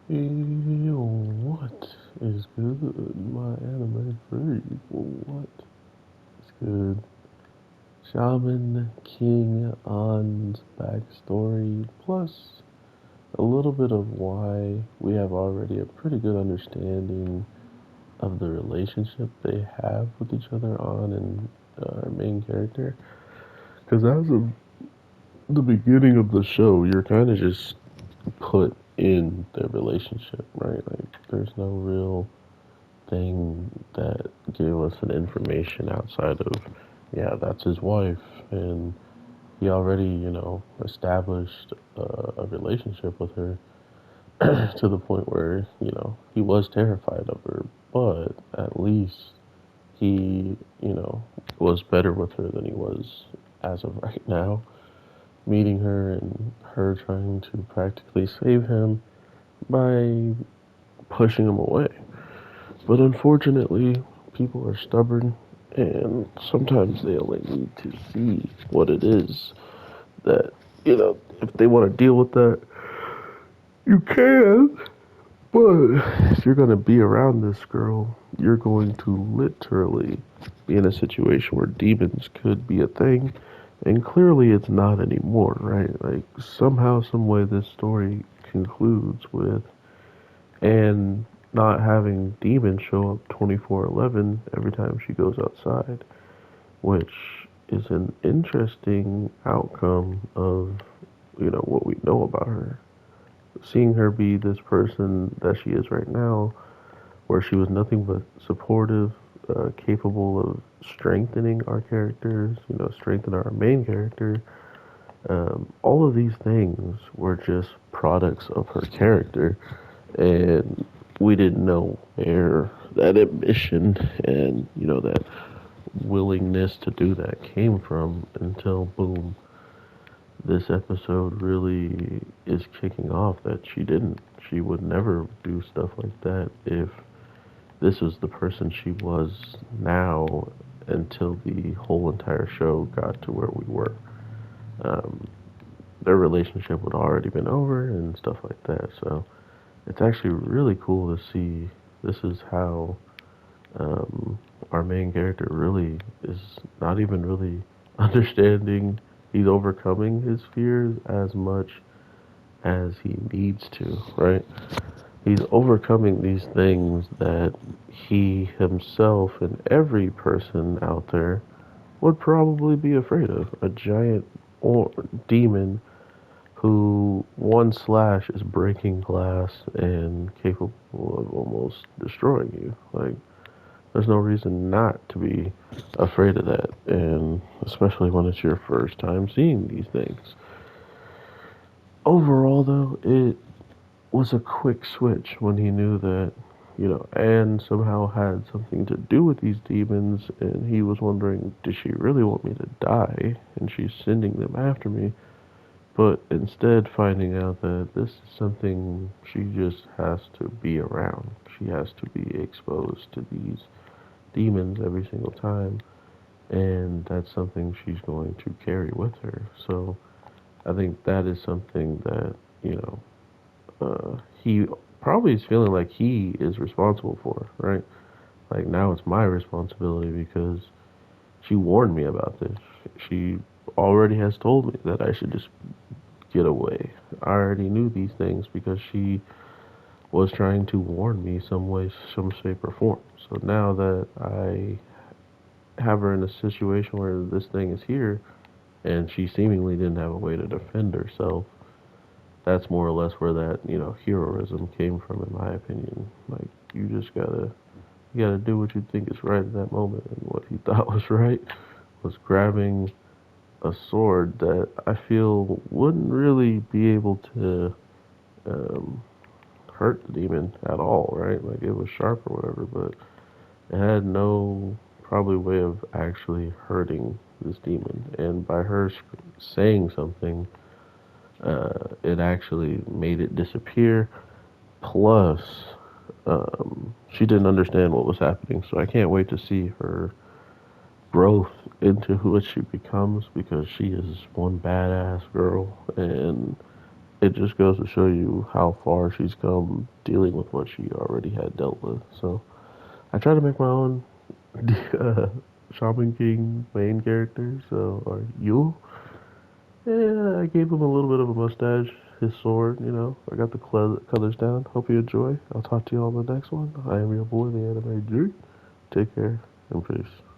What is good, my anime freak? What is good? Shaman King An's backstory, plus a little bit of why we have already a pretty good understanding of the relationship they have with each other, on and our main character. Because as of the beginning of the show, you're kind of just put in their relationship, right? Like, there's no real thing that gave us an information outside of, yeah, that's his wife, and he already, established a relationship with her to the point where, he was terrified of her, but at least he, was better with her than he was as of right now. Meeting her and her trying to practically save him by pushing him away. But unfortunately, people are stubborn, and sometimes they only need to see what it is that, if they want to deal with that, you can. But if you're going to be around this girl, you're going to literally be in a situation where demons could be a thing, and clearly it's not anymore, right? Like, somehow, some way, this story concludes with and not having demons show up 24/11 every time she goes outside, which is an interesting outcome of, what we know about her. Seeing her be this person that she is right now, where she was nothing but supportive, capable of strengthening our characters, strengthen our main character. All of these things were just products of her character, and we didn't know where that ambition and, that willingness to do that came from until, boom, this episode really is kicking off that she would never do stuff like that if this was the person she was now, until the whole entire show got to where we were. um, their relationship would already been over and stuff like that, so it's actually really cool to see this is how, um, our main character really is not even really understanding. He's overcoming his fears as much as he needs to, right? He's overcoming these things that he himself and every person out there would probably be afraid of. A giant or demon who one slash is breaking glass and capable of almost destroying you. Like, there's no reason not to be afraid of that, and especially when it's your first time seeing these things. Overall, though, it was a quick switch when he knew that, Anne somehow had something to do with these demons, and he was wondering, does she really want me to die? And she's sending them after me. But instead, finding out that this is something she just has to be around. She has to be exposed to these demons every single time, and that's something she's going to carry with her. So I think that is something that, he probably is feeling like he is responsible for, right? Like, now it's my responsibility because she warned me about this. She already has told me that I should just get away. I already knew these things because she was trying to warn me some way, some shape, or form. So now that I have her in a situation where this thing is here, and she seemingly didn't have a way to defend herself, that's more or less where that, heroism came from, in my opinion. Like, you gotta do what you think is right at that moment, and what he thought was right was grabbing a sword that I feel wouldn't really be able to, um, hurt the demon at all, right? Like, it was sharp or whatever, but it had no probably way of actually hurting this demon. And by her saying something, it actually made it disappear. Plus, she didn't understand what was happening, so I can't wait to see her growth into who she becomes, because she is one badass girl, and it just goes to show you how far she's come dealing with what she already had dealt with. So I try to make my own uh, Shaman King main character. So, or Yule. Yeah, I gave him a little bit of a mustache, his sword, I got the colors down. Hope you enjoy. I'll talk to you on the next one. I am your boy, the Anime Drew. Take care and peace.